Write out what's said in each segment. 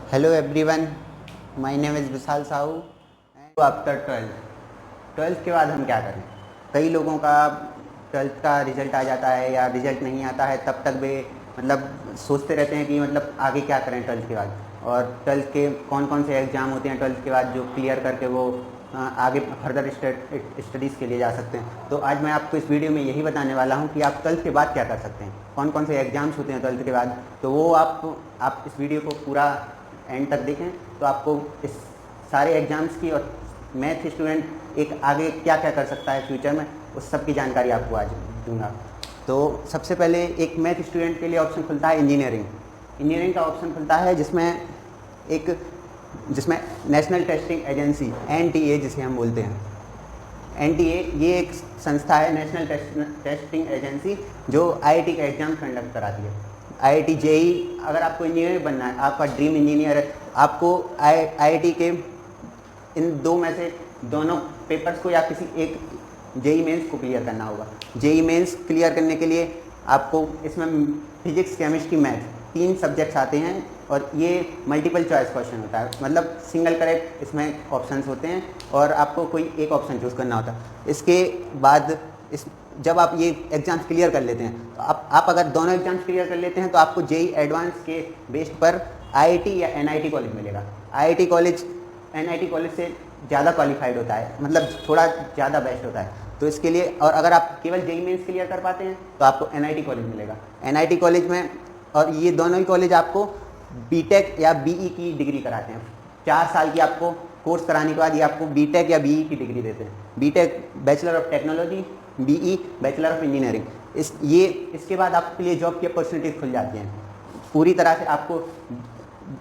Hello everyone, my name is Vishal Sahu. After twelfth के बाद हम क्या करें? कई लोगों का ट्वेल्थ का रिज़ल्ट आ जाता है या रिज़ल्ट नहीं आता है, तब तक वे मतलब सोचते रहते हैं कि मतलब आगे क्या करें ट्वेल्थ के बाद, और ट्वेल्थ के कौन कौन से एग्ज़ाम होते हैं ट्वेल्थ के बाद जो क्लियर करके वो आगे फर्दर स्टडीज़ के लिए जा सकते हैं। तो आज मैं आपको इस वीडियो में यही बताने वाला हूँ कि आप ट्वेल्थ के बाद क्या कर सकते हैं, कौन कौन से एग्ज़ाम्स होते हैं ट्वेल्थ के बाद। तो वो आप इस वीडियो को पूरा एंड तक देखें तो आपको इस सारे एग्ज़ाम्स की और मैथ स्टूडेंट एक आगे क्या क्या कर सकता है फ्यूचर में, उस सब की जानकारी आपको आज दूंगा। तो सबसे पहले एक मैथ स्टूडेंट के लिए ऑप्शन खुलता है इंजीनियरिंग का ऑप्शन खुलता है, जिसमें नेशनल टेस्टिंग एजेंसी NTA जिसे हम बोलते हैं, NTA ये एक संस्था है, नेशनल टेस्टिंग एजेंसी, जो IIT का एग्ज़ाम कंडक्ट कराती है। IIT JEE, अगर आपको इंजीनियर बनना है, आपका ड्रीम इंजीनियर है, आपको IIT के इन दो में से दोनों पेपर्स को या किसी एक JEE मेंस को क्लियर करना होगा। JEE मेंस क्लियर करने के लिए आपको इसमें फिजिक्स, केमिस्ट्री, मैथ 3 सब्जेक्ट्स आते हैं, और ये मल्टीपल चॉइस क्वेश्चन होता है, मतलब सिंगल करेक्ट इसमें ऑप्शंस होते हैं और आपको कोई एक ऑप्शन चूज़ करना होता है। इसके बाद जब आप ये एग्ज़ाम्स क्लियर कर लेते हैं, तो आप अगर दोनों एग्ज़ाम्स क्लियर कर लेते हैं तो आपको JEE एडवांस के बेस पर IIT या NIT कॉलेज मिलेगा। IIT कॉलेज NIT कॉलेज से ज़्यादा क्वालिफाइड होता है, मतलब थोड़ा ज़्यादा बेस्ट होता है। तो इसके लिए, और अगर आप केवल JEE मेंस क्लियर कर पाते हैं तो आपको NIT कॉलेज मिलेगा। NIT कॉलेज में, और ये दोनों ही कॉलेज आपको BTech या BE की डिग्री कराते हैं। 4 साल की आपको कोर्स कराने के बाद ये आपको BTech या BE की डिग्री देते हैं। BTech bachelor of technology, BE bachelor of engineering. इसके बाद आपके लिए जॉब की अपॉर्चुनिटीज खुल जाती हैं पूरी तरह से।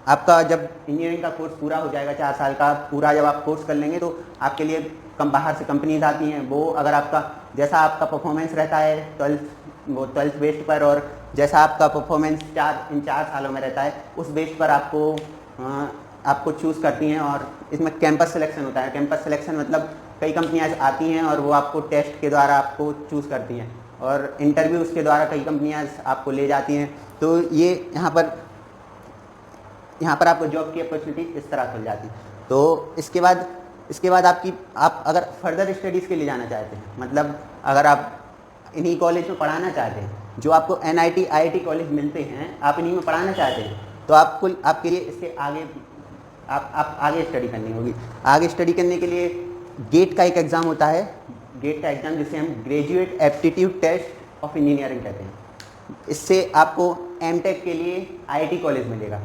आपका जब इंजीनियरिंग का कोर्स पूरा हो जाएगा, 4 साल का पूरा जब आप कोर्स कर लेंगे, तो आपके लिए बाहर से कंपनीज आती हैं। वो अगर जैसा आपका परफॉर्मेंस रहता है ट्वेल्थ बेस्ड पर, और जैसा आपका परफॉर्मेंस इन 4 सालों में रहता है, उस बेस पर आपको चूज़ करती हैं। और इसमें कैंपस सिलेक्शन होता है। कैंपस सिलेक्शन मतलब कई कंपनियां आती हैं और वो आपको टेस्ट के द्वारा आपको चूज़ करती हैं, और इंटरव्यूज़ के द्वारा कई कंपनियां आपको ले जाती हैं। तो ये यहाँ पर आपको जॉब की अपॉर्चुनिटी इस तरह खुल जाती है। तो इसके बाद आप अगर फर्दर स्टडीज़ के लिए जाना चाहते हैं, मतलब अगर आप इन्हीं कॉलेज में पढ़ाना चाहते हैं जो आपको NIT IIT कॉलेज मिलते हैं, आप इन्हीं में पढ़ाना चाहते हैं, तो आपके लिए इसके आगे आप आगे स्टडी करनी होगी। आगे स्टडी करने के लिए गेट का एक एग्ज़ाम होता है, गेट का एग्ज़ाम जिसे हम graduate aptitude test of engineering कहते हैं। इससे आपको MTech के लिए IIT कॉलेज मिलेगा।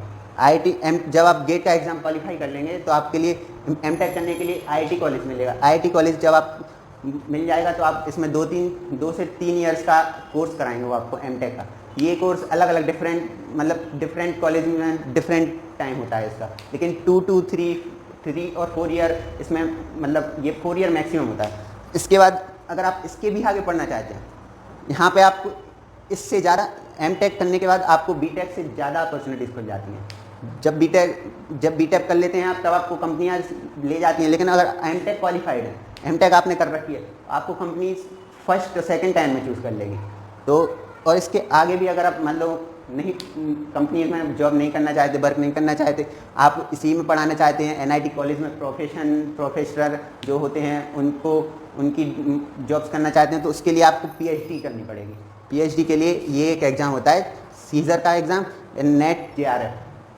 जब आप गेट का एग्ज़ाम क्वालिफाई कर लेंगे तो आपके लिए MTech करने के लिए IIT कॉलेज मिलेगा। IIT कॉलेज जब आप मिल जाएगा तो आप इसमें 2 से 3 ईयर्स का कोर्स कराएंगे वो आपको MTech का। ये कोर्स अलग अलग डिफरेंट कॉलेज में डिफरेंट टाइम होता है इसका, लेकिन 2 to 3 और 4 ईयर इसमें, मतलब ये 4 ईयर मैक्सिमम होता है। इसके बाद अगर आप इसके भी आगे पढ़ना चाहते हैं, यहाँ पे आपको इससे ज़्यादा MTech करने के बाद आपको BTech से ज़्यादा अपॉर्चुनिटीज़ खुल जाती हैं। जब BTech कर लेते हैं आप, तब आपको कंपनियां ले जाती हैं। लेकिन अगर MTech क्वालिफाइड है, MTech आपने कर रखी है, आपको कंपनी फर्स्ट और सेकंड टाइम में चूज़ कर लेगी। तो और इसके आगे भी अगर आप मान लो नहीं, कंपनी में जॉब नहीं करना चाहते, वर्क नहीं करना चाहते, आप इसी में पढ़ाना चाहते हैं, NIT कॉलेज में प्रोफेसर जो होते हैं उनकी जॉब्स करना चाहते हैं, तो उसके लिए आपको PhD करनी पड़ेगी। PhD के लिए ये एक एग्ज़ाम होता है, सीजर का एग्ज़ाम, NET JRF।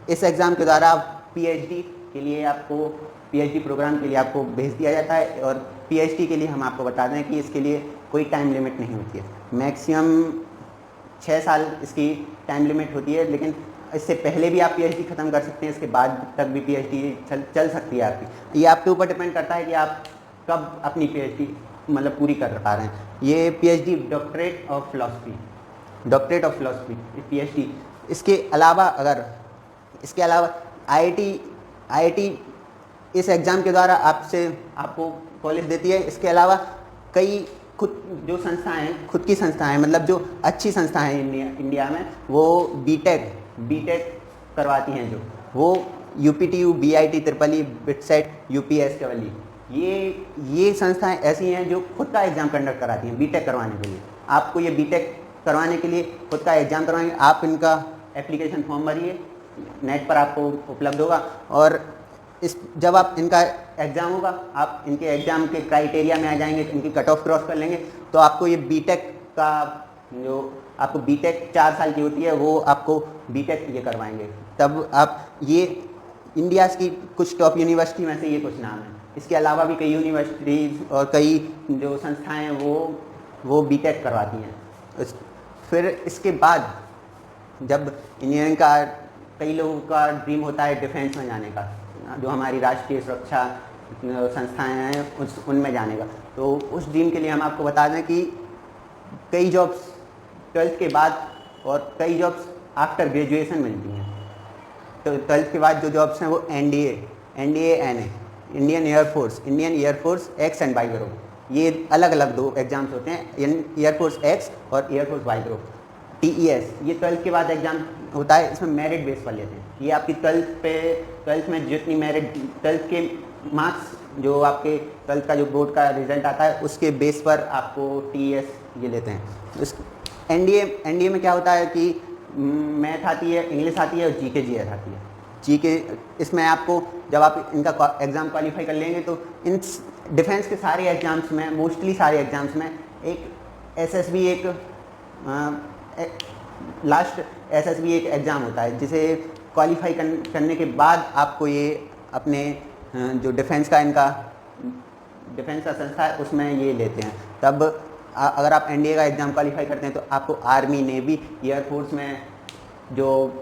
इस एग्ज़ाम के द्वारा PhD के लिए PhD प्रोग्राम के लिए आपको भेज दिया जाता है। और PhD के लिए हम आपको बता दें कि इसके लिए कोई टाइम लिमिट नहीं होती है, मैक्सिमम 6 साल इसकी टाइम लिमिट होती है। लेकिन इससे पहले भी आप PhD ख़त्म कर सकते हैं, इसके बाद तक भी PhD चल सकती है आपकी। ये आपके ऊपर डिपेंड करता है कि आप कब अपनी PhD मतलब पूरी कर पा रहे हैं। ये PhD doctorate of philosophy PhD। इसके अलावा IIT इस एग्ज़ाम के द्वारा आपको कॉलेज देती है। इसके अलावा कई खुद की संस्थाएं, मतलब जो अच्छी संस्थाएं इंडिया में, वो BTech करवाती हैं, जो वो UPTU, BIT त्रिपली, बिटसेट, UPSW, ये संस्थाएं ऐसी हैं जो खुद का एग्ज़ाम कंडक्ट कराती हैं BTech करवाने के लिए। आपको ये BTech करवाने के लिए खुद का एग्ज़ाम करवाएंगे। आप इनका एप्लीकेशन फॉर्म भरिए, नेट पर आपको उपलब्ध होगा। और इस जब आप इनका एग्ज़ाम होगा, आप इनके एग्ज़ाम के क्राइटेरिया में आ जाएंगे, इनकी कट ऑफ क्रॉस कर लेंगे, तो आपको ये बीटेक का जो आपको बीटेक 4 साल की होती है वो आपको बीटेक ये करवाएंगे। तब आप ये इंडिया की कुछ टॉप यूनिवर्सिटी में से ये कुछ नाम है। इसके अलावा भी कई यूनिवर्सिटीज़ और कई जो संस्थाएं हैं वो बीटेक करवाती हैं। फिर इसके बाद जब इंजीनियरिंग का कई लोगों का ड्रीम होता है डिफेंस में जाने का, जो हमारी राष्ट्रीय सुरक्षा संस्थाएं हैं उनमें जाने का, तो उस ड्रीम के लिए हम आपको बता दें कि कई जॉब्स 12th के बाद और कई जॉब्स आफ्टर ग्रेजुएशन मिलती हैं। तो 12th के बाद जो जॉब्स हैं वो NDA NA Indian Air Force X and Y group, ये अलग अलग 2 एग्जाम्स होते हैं, एयरफोर्स एक्स और एयरफोर्स वाई ग्रुप। TES ये 12th के बाद एग्जाम होता है, इसमें मेरिट बेस पर लेते हैं। ये आपकी 12th में जितनी मेरिट 12th के मार्क्स जो आपके 12th का जो बोर्ड का रिजल्ट आता है उसके बेस पर आपको TES ये लेते हैं। इस NDA में क्या होता है कि मैथ आती है, इंग्लिश आती है और GK GS आती है। GK इसमें आपको जब आप इनका एग्ज़ाम क्वालिफाई कर लेंगे तो इन डिफेंस के सारे एग्ज़ाम्स में, मोस्टली सारे एग्ज़ाम्स में एक SSB लास्ट SSB एक एग्ज़ाम होता है जिसे क्वालिफाई करने के बाद आपको ये अपने जो डिफेंस का संस्था है उसमें ये लेते हैं। तब अगर आप NDA का एग्ज़ाम क्वालिफाई करते हैं तो आपको आर्मी, नेवी, एयरफोर्स में जो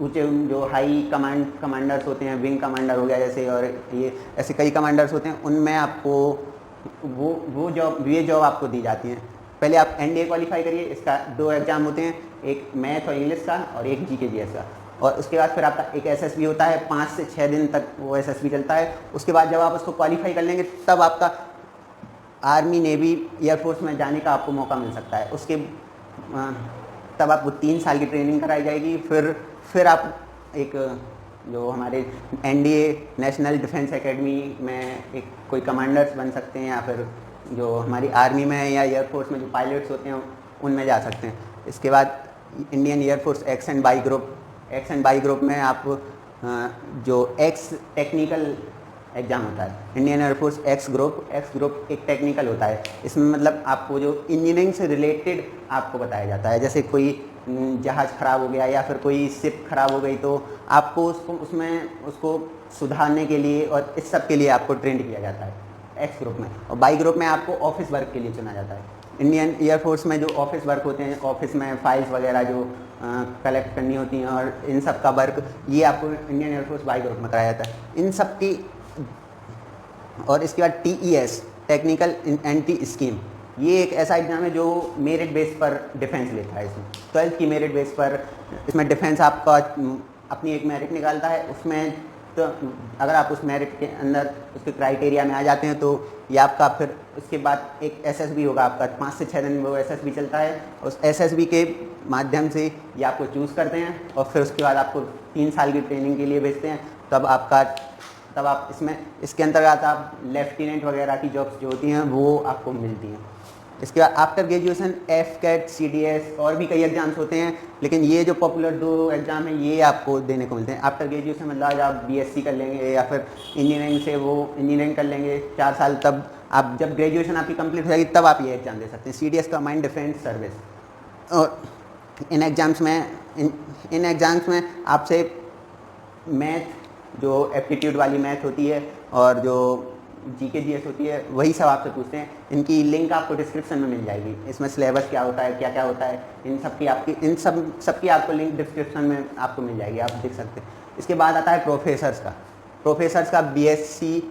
ऊँचे जो हाई कमांडर्स होते हैं, विंग कमांडर हो गया जैसे, और ये ऐसे कई कमांडर्स होते हैं, उनमें आपको ये जॉब आपको दी जाती हैं। पहले आप NDA क्वालिफाई करिए, इसका 2 एग्ज़ाम होते हैं, एक मैथ और इंग्लिश का और एक GK GS का, और उसके बाद फिर आपका एक SSB होता है, 5 से 6 दिन तक वो SSB चलता है। उसके बाद जब आप उसको क्वालिफाई कर लेंगे तब आपका आर्मी, नेवी, एयरफोर्स में जाने का आपको मौका मिल सकता है। उसके तब आपको 3 साल की ट्रेनिंग कराई जाएगी। फिर आप एक जो हमारे NDA नेशनल डिफेंस एकेडमी में एक कोई कमांडर्स बन सकते हैं, या फिर जो हमारी आर्मी में या एयरफोर्स में जो पायलट्स होते हैं उनमें जा सकते हैं। इसके बाद Indian Air Force X and Y group में आप जो एक्स टेक्निकल एग्ज़ाम होता है, इंडियन एयरफोर्स एक्स ग्रुप एक टेक्निकल होता है। इसमें मतलब आपको जो इंजीनियरिंग से रिलेटेड आपको बताया जाता है, जैसे कोई जहाज़ ख़राब हो गया या फिर कोई शिप ख़राब हो गई तो आपको उसको सुधारने के लिए और इस सब के लिए आपको ट्रेंड किया जाता है एक्स ग्रुप में। और वाई ग्रुप में आपको ऑफिस वर्क के लिए चुना जाता है। इंडियन एयरफोर्स में जो ऑफिस वर्क होते हैं, ऑफिस में फाइल्स वगैरह जो कलेक्ट करनी होती हैं और इन सब का वर्क, ये आपको इंडियन एयरफोर्स वाई ग्रुप में कराया जाता है इन सब की। और इसके बाद TES टेक्निकल एंटी स्कीम, ये एक ऐसा एग्ज़ाम है जो मेरिट बेस पर डिफेंस लेता है। इसमें 12th की मेरिट बेस पर इसमें डिफेंस आपका अपनी एक मेरिट निकालता है। उसमें तो अगर आप उस मेरिट के अंदर उसके क्राइटेरिया में आ जाते हैं तो ये आपका फिर उसके बाद एक SSB होगा आपका, 5 से 6 दिन वो SSB चलता है। उस SSB के माध्यम से ये आपको चूज़ करते हैं और फिर उसके बाद आपको 3 साल की ट्रेनिंग के लिए भेजते हैं। तब आप इसके अंतर्गत आप लेफ्टिनेंट वगैरह की जॉब्स जो होती हैं वो आपको मिलती हैं। इसके बाद आफ्टर ग्रेजुएशन FCAT CDS और भी कई एग्जाम्स होते हैं, लेकिन ये जो पॉपुलर 2 एग्ज़ाम हैं ये आपको देने को मिलते हैं। आफ्टर ग्रेजुएशन मतलब आज आप BSc कर लेंगे या फिर इंजीनियरिंग कर लेंगे 4 साल, तब आप जब ग्रेजुएशन आपकी कंप्लीट हो जाएगी तब आप ये एग्ज़ाम दे सकते हैं। CDS का माइन डिफेंस सर्विस। और इन एग्ज़ाम्स में आपसे मैथ, जो एप्टीट्यूड वाली मैथ होती है और जो GK GS होती है, वही सब आपसे पूछते हैं। इनकी लिंक आपको डिस्क्रिप्शन में मिल जाएगी। इसमें सिलेबस क्या होता है, क्या क्या होता है, इन सब की आपको लिंक डिस्क्रिप्शन में आपको मिल जाएगी, आप देख सकते हैं। इसके बाद आता है प्रोफेसर्स का BSc।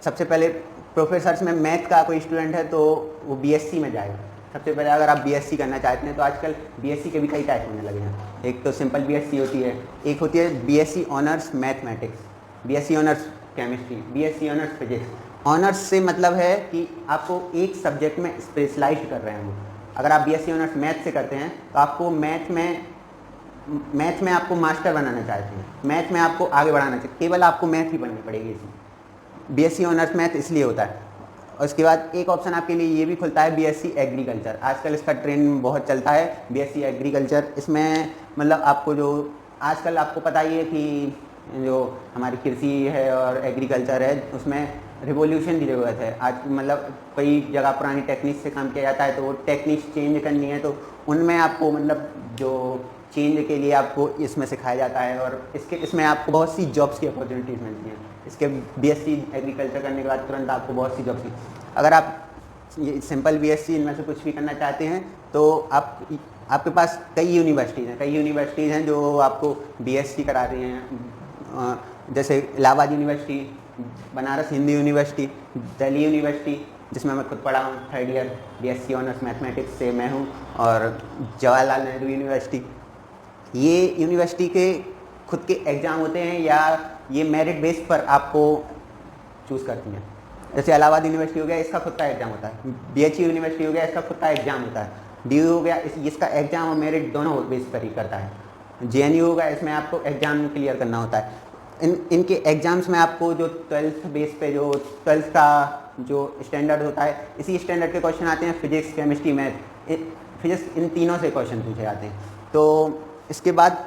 सबसे पहले प्रोफेसर्स में मैथ का कोई स्टूडेंट है तो वो BSc में जाएगा। सबसे पहले अगर आप BSc करना चाहते हैं तो आजकल BSc के भी कई टाइप होने लगे हैं। एक तो सिंपल BSc होती है, एक होती है BSc honours mathematics, BSc honours chemistry, BSc honours physics. Honours से मतलब है कि आपको एक सब्जेक्ट में स्पेशलाइज्ड कर रहे हैं वो। अगर आप BSc ऑनर्स मैथ से करते हैं तो आपको मैथ में आपको मास्टर बनाना चाहते हैं, मैथ में आपको आगे बढ़ाना चाहिए, केवल आपको मैथ ही पढ़नी पड़ेगी इसमें। BSc ऑनर्स मैथ इसलिए होता है। और उसके बाद एक ऑप्शन आपके लिए ये भी खुलता है BSc एग्रीकल्चर। आजकल इसका ट्रेंड बहुत चलता है BSc एग्रीकल्चर। इसमें मतलब आपको जो आजकल आपको पता ही है कि जो हमारी कृषि है और एग्रीकल्चर है उसमें रिवॉल्यूशन की ज़रूरत है। आज मतलब कई जगह पुरानी टेक्निक से काम किया जाता है, तो वो टेक्निक्स चेंज करनी है, तो उनमें आपको मतलब जो चेंज के लिए आपको इसमें सिखाया जाता है और इसमें आपको बहुत सी जॉब्स की अपॉर्चुनिटीज़ मिलती हैं। इसके बीएससी एग्रीकल्चर करने के बाद तुरंत आपको बहुत सी जॉब्स की, अगर आप ये सिंपल बीएससी इनमें से कुछ भी करना चाहते हैं तो आपके पास कई यूनिवर्सिटीज़ हैं जो आपको बीएससी करा रही हैं, जैसे Allahabad university, Banaras Hindu university, Delhi university जिसमें मैं खुद पढ़ा हूँ 3rd year BSc honours mathematics से मैं हूँ, और जवाहरलाल नेहरू यूनिवर्सिटी। ये यूनिवर्सिटी के खुद के एग्ज़ाम होते हैं या ये मेरिट बेस पर आपको चूज़ करती हैं। जैसे इलाहाबाद यूनिवर्सिटी हो गया, इसका खुद का एग्ज़ाम होता है, बीएचयू यूनिवर्सिटी हो गया, इसका खुद का एग्ज़ाम होता है, डीयू हो गया, इसका एग्ज़ाम और मेरिट दोनों बेस पर ही करता है, जेएनयू हो गया, इसमें आपको एग्ज़ाम क्लियर करना होता है। इनके एग्ज़ाम्स में आपको जो 12th बेस पे जो 12th का जो स्टैंडर्ड होता है, इसी स्टैंडर्ड के क्वेश्चन आते हैं, physics chemistry math, physics in तीनों से क्वेश्चन पूछे जाते हैं। तो इसके बाद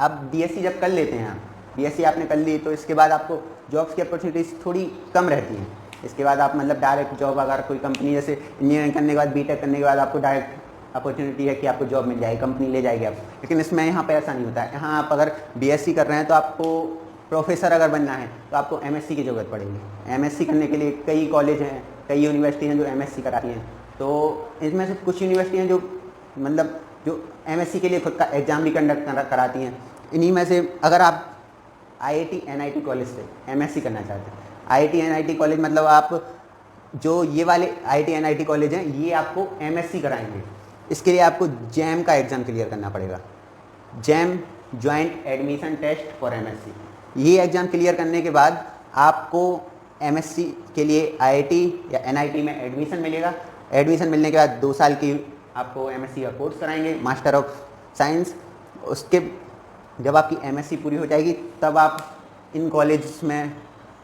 आप बीएससी जब कर लेते हैं, बीएससी आपने कर ली, तो इसके बाद आपको जॉब्स की अपॉर्चुनिटीज़ थोड़ी कम रहती हैं। इसके बाद आप मतलब डायरेक्ट जॉब, अगर कोई कंपनी जैसे इंजीनियरिंग करने के बाद बीटेक करने के बाद आपको डायरेक्ट अपॉर्चुनिटी है कि आपको जॉब मिल जाएगी, कंपनी ले जाएगी आप, लेकिन इसमें यहाँ पे ऐसा नहीं होता है। यहाँ आप अगर बीएससी कर रहे हैं तो आपको प्रोफेसर अगर बनना है तो आपको एमएससी की ज़रूरत पड़ेगी। एमएससी करने के लिए कई कॉलेज हैं, कई यूनिवर्सिटी हैं जो एमएससी कराती हैं, तो इसमें से कुछ यूनिवर्सिटी हैं जो मतलब जो एमएससी के लिए खुद का एग्ज़ाम भी कंडक्ट कराती हैं। इन्हीं में से अगर आप आईआईटी एनआईटी कॉलेज से एमएससी करना चाहते हैं, आईआईटी एनआईटी कॉलेज मतलब आप जो ये वाले आईआईटी एनआईटी कॉलेज हैं ये आपको एमएससी कराएंगे। इसके लिए आपको जैम का एग्ज़ाम क्लियर करना पड़ेगा, JAM joint admission test for MSc. ये एग्ज़ाम क्लियर करने के बाद आपको एमएससी के लिए आईआईटी या एनआईटी में एडमिशन मिलेगा। एडमिशन मिलने के बाद 2 साल की आपको एमएससी का कोर्स कराएंगे, मास्टर ऑफ साइंस। उसके जब आपकी एमएससी पूरी हो जाएगी तब आप इन कॉलेज में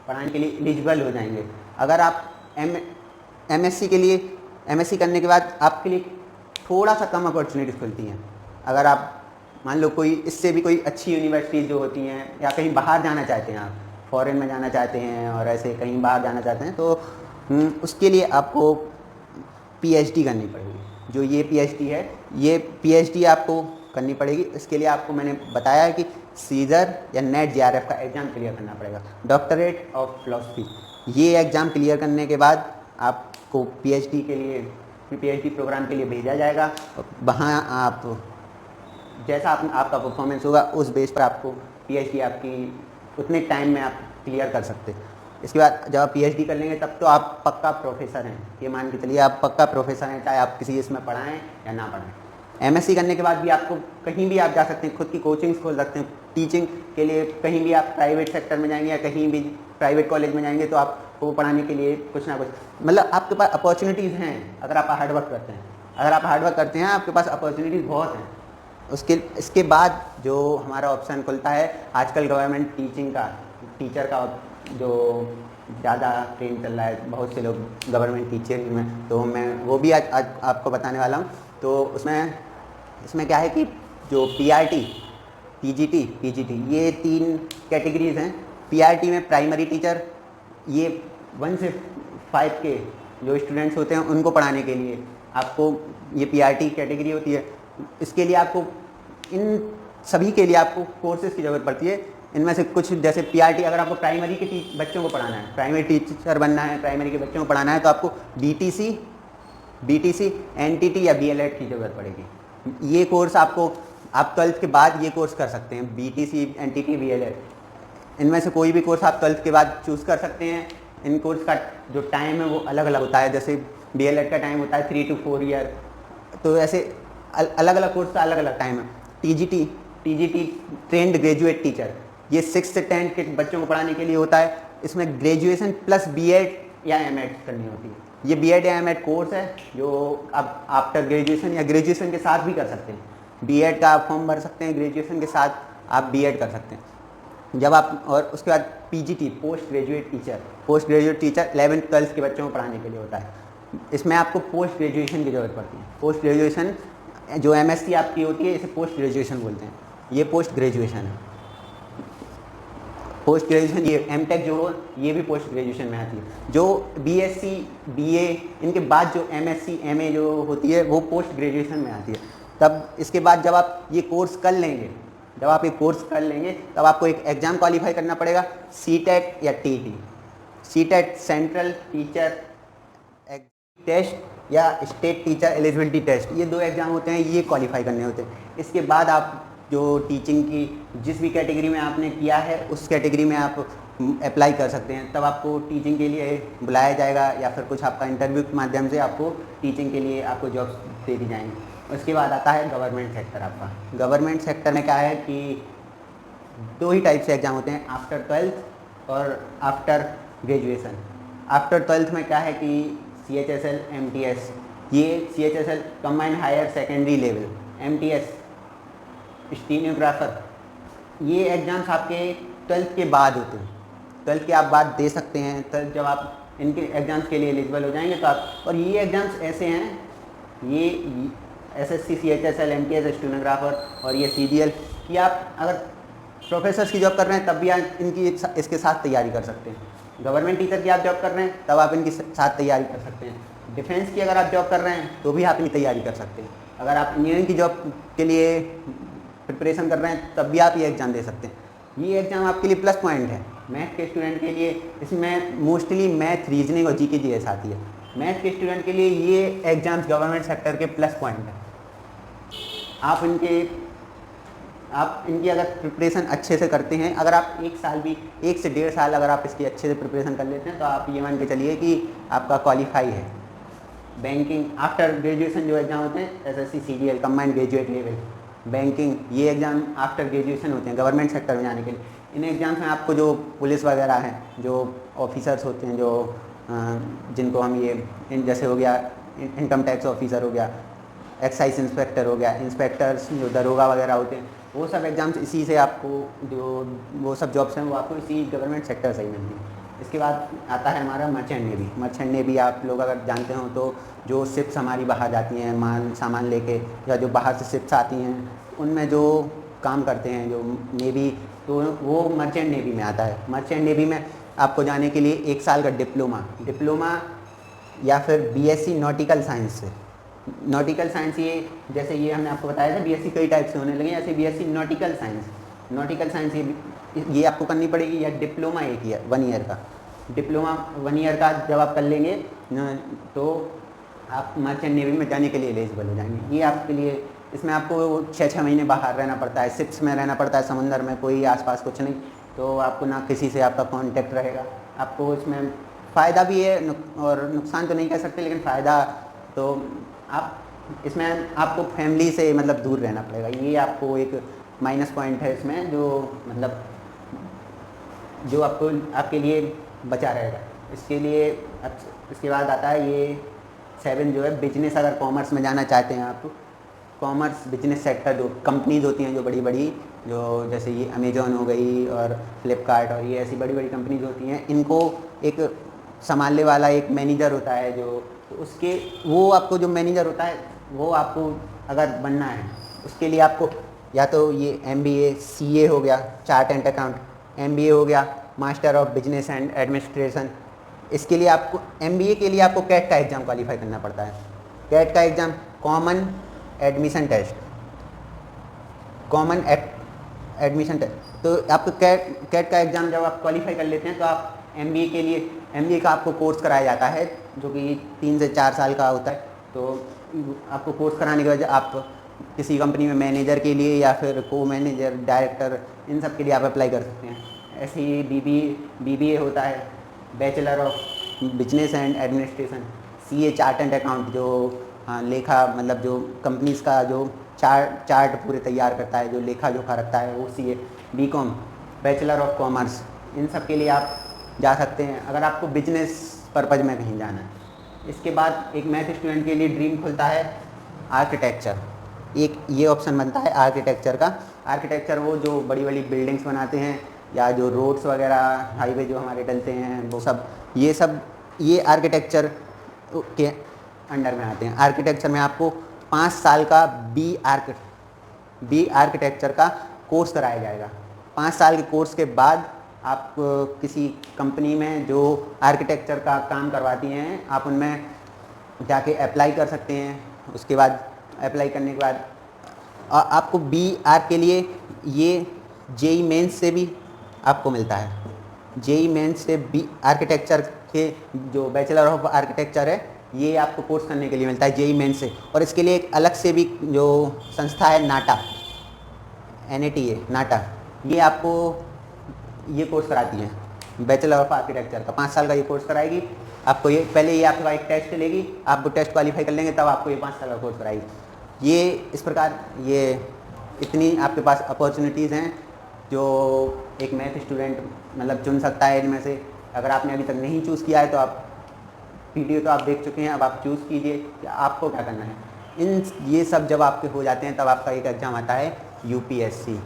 पढ़ाने के लिए एलिजिबल हो जाएंगे। अगर आप एमएससी के लिए एमएससी करने के बाद आपके लिए थोड़ा सा कम अपॉर्चुनिटीज़ खुलती हैं। अगर आप मान लो कोई इससे भी कोई अच्छी यूनिवर्सिटी जो होती हैं या कहीं बाहर जाना चाहते हैं, आप फॉरेन में जाना चाहते हैं और ऐसे कहीं बाहर जाना चाहते हैं, तो उसके लिए आपको पीएचडी करनी पड़ेगी। जो ये पीएचडी है, ये पीएचडी आपको करनी पड़ेगी। इसके लिए आपको मैंने बताया है कि सीजर या नेट जेआरएफ का एग्ज़ाम क्लियर करना पड़ेगा, डॉक्टरेट ऑफ फिलॉसफी। ये एग्ज़ाम क्लियर करने के बाद आपको पीएचडी के लिए पीएचडी प्रोग्राम के लिए भेजा जाएगा। वहाँ आप जैसा आपका परफॉर्मेंस होगा उस बेस पर आपको पीएचडी आपकी उतने टाइम में आप क्लियर कर सकते हैं। इसके बाद जब आप पीएचडी कर लेंगे तब तो आप पक्का प्रोफेसर हैं, ये मान के चलिए आप पक्का प्रोफेसर हैं, चाहे आप किसी इसमें पढ़ाएं या ना पढ़ाएं। एमएससी करने के बाद भी आपको कहीं भी आप जा सकते हैं, खुद की कोचिंग्स खोल सकते हैं टीचिंग के लिए। कहीं भी आप प्राइवेट सेक्टर में जाएंगे या कहीं भी प्राइवेट कॉलेज में जाएंगे तो आपको पढ़ाने के लिए कुछ ना कुछ मतलब आपके पास अपॉर्चुनिटीज़ हैं। अगर आप हार्डवर्क करते हैं, आपके पास अपॉर्चुनिटीज़ बहुत हैं। इसके बाद जो हमारा ऑप्शन खुलता है, आजकल गवर्नमेंट टीचर का जो ज़्यादा ट्रेंड चल रहा है, बहुत से लोग गवर्नमेंट टीचर में, तो मैं वो भी आज आपको बताने वाला हूँ। तो इसमें क्या है कि जो पीआरटी, पीजीटी ये 3 कैटेगरीज़ हैं। पीआरटी में प्राइमरी टीचर, ये 1 से 5 के जो स्टूडेंट्स होते हैं उनको पढ़ाने के लिए आपको ये पीआरटी कैटेगरी होती है। इसके लिए आपको इन सभी के लिए आपको कोर्सेज़ की ज़रूरत पड़ती है। इनमें से कुछ जैसे पीआरटी, अगर आपको प्राइमरी के बच्चों को पढ़ाना है, प्राइमरी टीचर बनना है, प्राइमरी के बच्चों को पढ़ाना है, तो आपको बीटीसी, एनटीटी या बीएलएड की ज़रूरत पड़ेगी। ये कोर्स आप 12th के बाद ये कोर्स कर सकते हैं, बीटीसी, एनटीटी, बीएलएड। इनमें से कोई भी कोर्स आप 12th के बाद चूज़ कर सकते हैं। इन कोर्स का जो टाइम है वो अलग अलग होता है, जैसे बीएलएड का टाइम होता है 3 to 4 ईयर, तो ऐसे अलग अलग कोर्स का अलग अलग टाइम है। टीजीटी ट्रेंड ग्रेजुएट टीचर, ये 6 से 10 के बच्चों को पढ़ाने के लिए होता है। इसमें ग्रेजुएशन प्लस बीएड या एमएड करनी होती है। ये बीएड या एमएड कोर्स है जो आप आफ्टर ग्रेजुएशन या ग्रेजुएशन के साथ भी कर सकते हैं। बीएड का आप फॉर्म भर सकते हैं, ग्रेजुएशन के साथ आप बीएड कर सकते हैं। जब आप और उसके बाद PGT, post graduate teacher 11th 12th के बच्चों को पढ़ाने के लिए होता है। इसमें आपको पोस्ट ग्रेजुएशन की ज़रूरत पड़ती है। पोस्ट ग्रेजुएशन जो एमएससी आपकी होती है, इसे पोस्ट ग्रेजुएशन बोलते हैं। ये पोस्ट ग्रेजुएशन है। पोस्ट ग्रेजुएशन ये एमटेक जो हो ये भी पोस्ट ग्रेजुएशन में आती है। जो बीएससी बीए इनके बाद जो एमएससी एमए जो होती है वो पोस्ट ग्रेजुएशन में आती है। तब इसके बाद जब आप ये कोर्स कर लेंगे तब आपको एक एग्ज़ाम क्वालिफाई करना पड़ेगा, सीटेट या TET. CTET central teacher test या स्टेट टीचर एलिजिबिलिटी टेस्ट, ये 2 एग्ज़ाम होते हैं, ये क्वालिफाई करने होते हैं। इसके बाद आप जो टीचिंग की जिस भी कैटेगरी में आपने किया है उस कैटेगरी में आप अप्लाई कर सकते हैं। तब आपको टीचिंग के लिए बुलाया जाएगा या फिर कुछ आपका इंटरव्यू के माध्यम से आपको टीचिंग के लिए आपको जॉब्स दे दी जाएंगी। उसके बाद आता है गवर्नमेंट सेक्टर। आपका गवर्नमेंट सेक्टर में क्या है कि 2 ही टाइप से एग्ज़ाम होते हैं, आफ्टर 12th और आफ्टर ग्रेजुएशन। आफ्टर 12th में क्या है कि CHSL MTS, ये CHSL combined higher secondary level, MTS stenographer, ये एग्ज़ाम्स आपके 12th के बाद होते हैं। 12th के आप बाद दे सकते हैं। तो जब आप इनके एग्ज़ाम्स के लिए एलिजिबल हो जाएंगे तो आप, और ये एग्ज़ाम्स ऐसे हैं, ये SSC CHSL MTS स्टीनोग्राफर और ये CGL कि आप अगर प्रोफेसर्स की जॉब कर रहे हैं तब भी आप इनकी इसके साथ तैयारी कर सकते हैं। गवर्नमेंट टीचर की आप जॉब कर रहे हैं तब आप इनकी साथ तैयारी कर सकते हैं। डिफेंस की अगर आप जॉब कर रहे हैं तो भी आप इनकी तैयारी कर सकते हैं। अगर आप इंजीनियरिंग की जॉब के लिए प्रिपरेशन कर रहे हैं तब भी आप ये एग्ज़ाम दे सकते हैं। ये एग्ज़ाम आपके लिए प्लस पॉइंट है मैथ के स्टूडेंट के लिए। इसमें मोस्टली मैथ, रीजनिंग और GK GS आती है। मैथ के स्टूडेंट के लिए ये एग्ज़ाम्स गवर्नमेंट सेक्टर के प्लस पॉइंट है। आप इनकी अगर प्रिपरेशन अच्छे से करते हैं, अगर आप 1 साल भी 1 से 1.5 साल अगर आप इसकी अच्छे से प्रिपरेशन कर लेते हैं तो आप ये मान के चलिए कि आपका क्वालिफाई है। बैंकिंग आफ्टर ग्रेजुएशन जो एग्ज़ाम होते हैं SSC CGL combined graduate level, banking, ये एग्ज़ाम आफ्टर ग्रेजुएशन होते हैं गवर्नमेंट सेक्टर में जाने के लिए। इन एग्ज़ाम्स में आपको जो पुलिस वगैरह हैं, जो ऑफिसर्स होते हैं, जो जिनको हम ये जैसे हो गया इनकम टैक्स ऑफिसर हो गया, एक्साइज इंस्पेक्टर हो गया, इंस्पेक्टर्स जो दरोगा वगैरह होते हैं, वो सब एग्ज़ाम्स इसी से आपको जो वो सब जॉब्स हैं वो आपको इसी गवर्नमेंट सेक्टर से ही मिलती है। इसके बाद आता है हमारा मर्चेंट नेवी। मर्चेंट नेवी आप लोग अगर जानते हो तो जो शिप्स हमारी बाहर जाती हैं माल सामान लेके, या जो बाहर से शिप्स आती हैं उनमें जो काम करते हैं जो नेवी, तो वो मर्चेंट नेवी में आता है। मर्चेंट नेवी में आपको जाने के लिए 1 साल का डिप्लोमा या फिर BSc नॉटिकल साइंस से। नॉटिकल साइंस ये जैसे ये हमने आपको बताया था BSc कई टाइप से होने लगे, ऐसे BSc नॉटिकल साइंस ये आपको करनी पड़ेगी। या डिप्लोमा एक ही है 1 ईयर का। डिप्लोमा 1 ईयर का जब आप कर लेंगे तो आप मर्चेंट नेवी में जाने के लिए एलिजिबल हो जाएंगे। ये आपके लिए, इसमें आपको 6-6 महीने बाहर रहना पड़ता है, शिप्स में रहना पड़ता है, समुंदर में, कोई आसपास कुछ नहीं, तो आपको ना किसी से आपका कांटेक्ट रहेगा। आपको इसमें फ़ायदा भी है और नुकसान तो नहीं कह सकते, लेकिन फ़ायदा तो आप इसमें आपको फैमिली से मतलब दूर रहना पड़ेगा। ये आपको एक माइनस पॉइंट है इसमें, जो मतलब जो आपको आपके लिए बचा रहेगा। इसके लिए इसके बाद आता है ये 7 जो है बिजनेस। अगर कॉमर्स में जाना चाहते हैं आप, कॉमर्स बिजनेस सेक्टर जो कंपनीज होती हैं जो बड़ी बड़ी, जो जैसे ये अमेजॉन हो गई और फ्लिपकार्ट और ये ऐसी बड़ी बड़ी कंपनीज होती हैं, इनको एक संभालने वाला एक मैनेजर होता है जो, तो उसके वो आपको जो मैनेजर होता है वो आपको अगर बनना है उसके लिए आपको या तो ये MBA CA हो गया, चार्ट एंड अकाउंट, MBA हो गया master of business and administration. इसके लिए आपको MBA के लिए आपको कैट का एग्ज़ाम क्वालिफाई करना पड़ता है। कैट का exam common admission test, common admission test. तो आपको कैट का एग्ज़ाम जब आप क्वालिफाई कर लेते हैं तो आप MBA के लिए, MBA का आपको कोर्स कराया जाता है जो कि 3 से 4 साल का होता है। तो आपको कोर्स कराने के बाद आप किसी कंपनी में मैनेजर के लिए या फिर को मैनेजर, डायरेक्टर, इन सब के लिए आप अप्लाई कर सकते हैं। ऐसे ही BBA होता है, bachelor of business and administration. CA chart and account, जो लेखा मतलब जो कंपनीज का जो चार्ट पूरे तैयार करता है, जो लेखा जोखा रखता है, वो CA। BCom bachelor of commerce, इन सब के लिए आप जा सकते हैं अगर आपको बिजनेस पर्पज़ में कहीं जाना है। इसके बाद एक मैथ स्टूडेंट के लिए ड्रीम खुलता है आर्किटेक्चर। एक ये ऑप्शन बनता है आर्किटेक्चर का। आर्किटेक्चर वो जो बड़ी बड़ी बिल्डिंग्स बनाते हैं या जो रोड्स वगैरह, हाईवे जो हमारे डलते हैं, वो सब ये आर्किटेक्चर के अंडर में आते हैं। आर्किटेक्चर में आपको 5 साल का बी आर्किटेक्चर का कोर्स कराया जाएगा। 5 साल के कोर्स के बाद आप किसी कंपनी में जो आर्किटेक्चर का काम करवाती हैं आप उनमें जाके अप्लाई कर सकते हैं। उसके बाद अप्लाई करने के बाद आपको BR के लिए ये JEE मेंस से भी आपको मिलता है। JEE मेंस से आर्किटेक्चर के जो बैचलर ऑफ आर्किटेक्चर है ये आपको कोर्स करने के लिए मिलता है JEE मेंस से। और इसके लिए एक अलग से भी जो संस्था है नाटा, NATA नाटा, ये आपको ये कोर्स कराती है बैचलर ऑफ आर्किटेक्चर का। 5 साल का ये कोर्स कराएगी आपको। ये पहले ये आपके पास एक टेस्ट लेगी, आप वो टेस्ट क्वालिफाई कर लेंगे तब आपको ये 5 साल का कोर्स कराएगी। ये इस प्रकार ये इतनी आपके पास अपॉर्चुनिटीज़ हैं जो एक मैथ स्टूडेंट मतलब चुन सकता है इनमें से। अगर आपने अभी तक नहीं चूज़ किया है तो आप वीडियो तो आप देख चुके हैं, अब आप चूज़ कीजिए कि आपको क्या करना है। ये सब जब आपके हो जाते हैं तब आपका एक एग्ज़ाम आता है UPSC,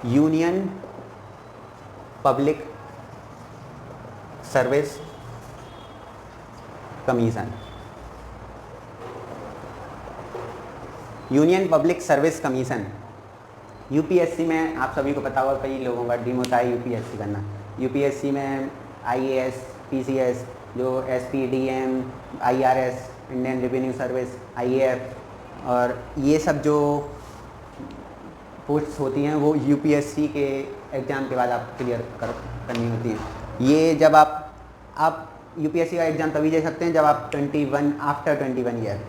union public service commission. Union public service commission UPSC में आप सभी को पता होगा, कई लोगों का ड्रीम होता है UPSC करना। UPSC में IAS, PCS, जो SPDM, IRS, Indian revenue service, IAF और ये सब जो पोस्ट्स होती हैं वो UPSC के एग्ज़ाम के बाद आप क्लियर करनी होती हैं। ये जब आप UPSC का एग्ज़ाम तभी दे सकते हैं जब आप 21 आफ्टर 21 ईयर,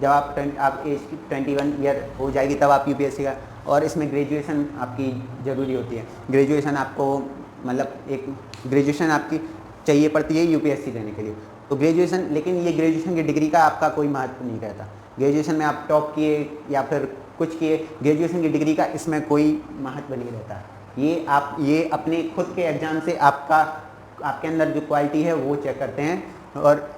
जब आप एज 21 ईयर हो जाएगी तब आप UPSC का। और इसमें ग्रेजुएशन आपकी ज़रूरी होती है। ग्रेजुएशन आपको मतलब एक ग्रेजुएशन आपकी चाहिए पड़ती है UPSC देने के लिए। तो ग्रेजुएशन, लेकिन ये ग्रेजुएशन की डिग्री का आपका कोई महत्व नहीं रहता। ग्रेजुएशन में आप टॉप किए या फिर कुछ किए, ग्रेजुएशन की डिग्री का इसमें कोई महत्व नहीं रहता। ये अपने खुद के एग्ज़ाम से आपके अंदर जो क्वालिटी है वो चेक करते हैं। और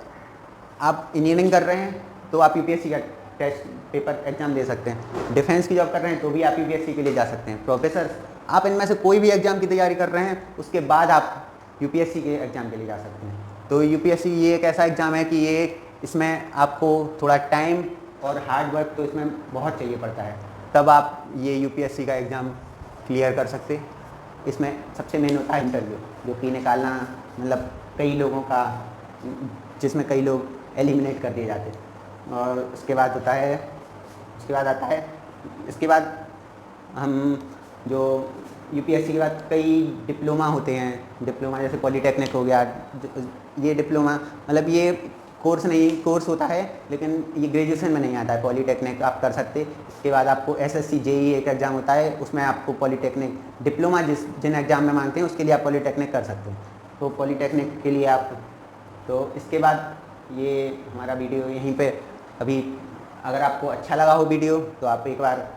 आप इंजीनियरिंग कर रहे हैं तो आप UPSC का टेस्ट पेपर एग्ज़ाम दे सकते हैं। डिफेंस की जॉब कर रहे हैं तो भी आप UPSC के लिए जा सकते हैं। प्रोफेसर, आप इनमें से कोई भी एग्ज़ाम की तैयारी कर रहे हैं उसके बाद आप UPSC के एग्ज़ाम के लिए जा सकते हैं। तो UPSC ये एक ऐसा एग्ज़ाम है कि ये इसमें आपको थोड़ा टाइम और हार्ड वर्क तो इसमें बहुत चाहिए पड़ता है, तब आप ये UPSC का एग्ज़ाम क्लियर कर सकते। इसमें सबसे मेन होता है इंटरव्यू, जो कि निकालना मतलब कई लोगों का, जिसमें कई लोग एलिमिनेट कर दिए जाते हैं। और उसके बाद होता है, इसके बाद हम जो UPSC के बाद कई डिप्लोमा होते हैं। डिप्लोमा जैसे पॉलीटेक्निक हो गया, ये डिप्लोमा मतलब ये कोर्स होता है लेकिन ये ग्रेजुएशन में नहीं आता है। पॉलीटेक्निक आप कर सकते। इसके बाद आपको SSC JEE एक एग्ज़ाम होता है, उसमें आपको पॉलीटेक्निक डिप्लोमा जिन एग्ज़ाम में मांगते हैं उसके लिए आप पॉलीटेक्निक कर सकते हैं। तो पॉलीटेक्निक के लिए आप, तो इसके बाद ये हमारा वीडियो यहीं पे अभी, अगर आपको अच्छा लगा हो वीडियो तो आप एक बार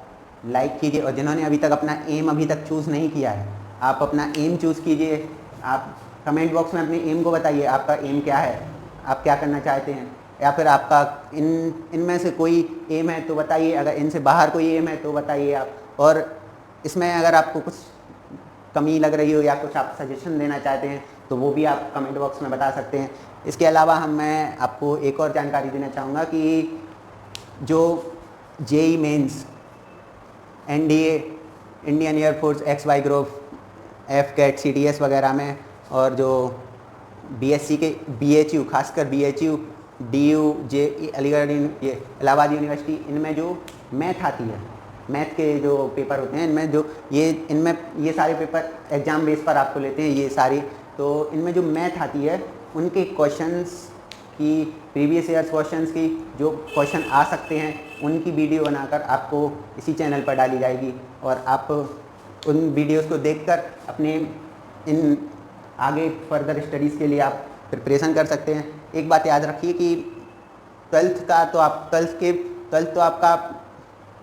लाइक कीजिए। और जिन्होंने अभी तक अपना एम अभी तक चूज़ नहीं किया है, आप अपना एम चूज़ कीजिए। आप कमेंट बॉक्स में अपने एम को बताइए, आपका एम क्या है, आप क्या करना चाहते हैं, या फिर आपका इनमें से कोई एम है तो बताइए, अगर इनसे बाहर कोई एम है तो बताइए आप। और इसमें अगर आपको कुछ कमी लग रही हो या कुछ आप सजेशन देना चाहते हैं तो वो भी आप कमेंट बॉक्स में बता सकते हैं। इसके अलावा मैं आपको एक और जानकारी देना चाहूँगा कि जो JEE mains, NDA, Indian Air Force, XY ग्रुप, FCAT, CTS वगैरह में, और जो BSc के BHU, खासकर BHU, DU, JEE, अलीगढ़, ये इलाहाबाद यूनिवर्सिटी, इनमें जो मैथ आती है, मैथ के जो पेपर होते हैं इनमें इनमें ये सारे पेपर एग्ज़ाम बेस पर आपको लेते हैं ये सारी। तो इनमें जो मैथ आती है उनके क्वेश्चंस की, प्रीवियस ईयर्स क्वेश्चंस की जो क्वेश्चन आ सकते हैं उनकी वीडियो बनाकर आपको इसी चैनल पर डाली जाएगी। और आप उन वीडियोस को देखकर अपने इन आगे फर्दर स्टडीज़ के लिए आप प्रिपरेशन कर सकते हैं। एक बात याद रखिए कि ट्वेल्थ तो आपका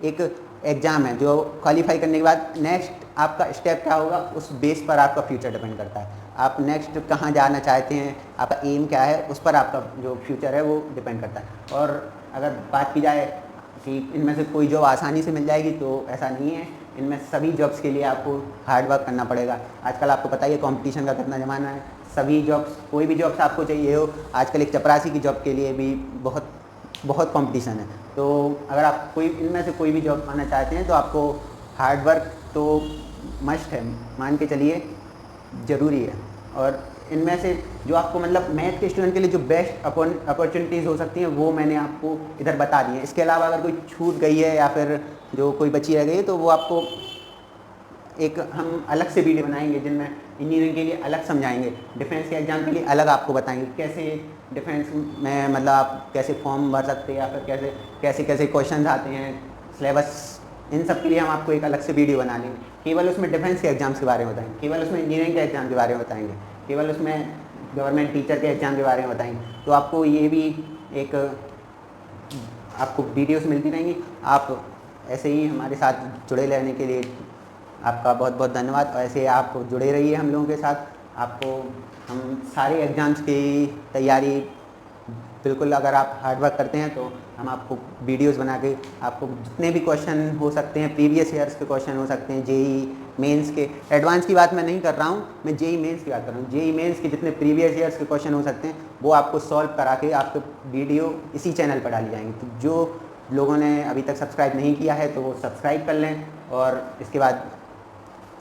एक एग्ज़ाम है जो क्वालिफाई करने के बाद नेक्स्ट आपका स्टेप क्या होगा उस बेस पर आपका फ्यूचर डिपेंड करता है। आप नेक्स्ट कहाँ जाना चाहते हैं, आपका एम क्या है, उस पर आपका जो फ्यूचर है वो डिपेंड करता है। और अगर बात की जाए कि इनमें से कोई जॉब आसानी से मिल जाएगी तो ऐसा नहीं है। इनमें सभी जॉब्स के लिए आपको हार्ड वर्क करना पड़ेगा। आजकल आपको पता ही है कंपटीशन का कितना ज़माना है। सभी जॉब्स, कोई भी जॉब्स आपको चाहिए हो, आजकल एक चपरासी की जॉब के लिए भी बहुत कंपटीशन है। तो अगर आप इनमें से कोई भी जॉब पाना चाहते हैं तो आपको हार्ड वर्क तो मस्ट है, मान के चलिए ज़रूरी है। और इनमें से जो आपको मतलब मैथ के स्टूडेंट के लिए जो बेस्ट अपॉर्चुनिटीज़ हो सकती हैं वो मैंने आपको इधर बता दी है। इसके अलावा अगर कोई छूट गई है या फिर जो कोई बची रह गई है तो वो आपको एक हम अलग से वीडियो बनाएंगे जिनमें इंजीनियरिंग के लिए अलग समझाएंगे, डिफेंस के एग्ज़ाम के लिए अलग आपको बताएंगे कैसे डिफेंस में मतलब आप कैसे फॉर्म भर सकते हैं या फिर कैसे कैसे कैसे क्वेश्चन आते हैं, सिलेबस, इन सब के लिए हम आपको एक अलग से वीडियो बना लेंगे। केवल उसमें डिफेंस के एग्ज़ाम्स के बारे में बताएंगे, केवल उसमें इंजीनियरिंग के एग्ज़ाम के बारे में बताएंगे, केवल उसमें गवर्नमेंट टीचर के एग्ज़ाम के बारे में बताएंगे। तो आपको ये भी एक आपको वीडियोस मिलती रहेंगी। आप ऐसे ही हमारे साथ जुड़े रहने के लिए आपका बहुत बहुत धन्यवाद। और ऐसे आप जुड़े रहिए हम लोगों के साथ। आपको हम सारे एग्ज़ाम्स की तैयारी बिल्कुल, अगर आप हार्ड वर्क करते हैं तो हम आपको वीडियोस बना के आपको जितने भी क्वेश्चन हो सकते हैं, प्रीवियस ईयर्स के क्वेश्चन हो सकते हैं, जेई मेंस के, एडवांस की बात मैं नहीं कर रहा हूँ, मैं जेई मेंस की बात कर रहा हूँ। जेई मेंस के जितने प्रीवियस ईयर्स के क्वेश्चन हो सकते हैं वो आपको सॉल्व करा के आपको वीडियो इसी चैनल पर डाली जाएंगी। तो जो लोगों ने अभी तक सब्सक्राइब नहीं किया है तो वो सब्सक्राइब कर लें। और इसके बाद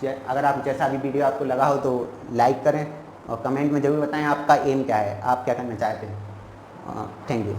अगर आप जैसा भी वीडियो आपको लगा हो तो लाइक करें और कमेंट में ज़रूर बताएं आपका एम क्या है, आप क्या करना चाहते हैं। Thank you.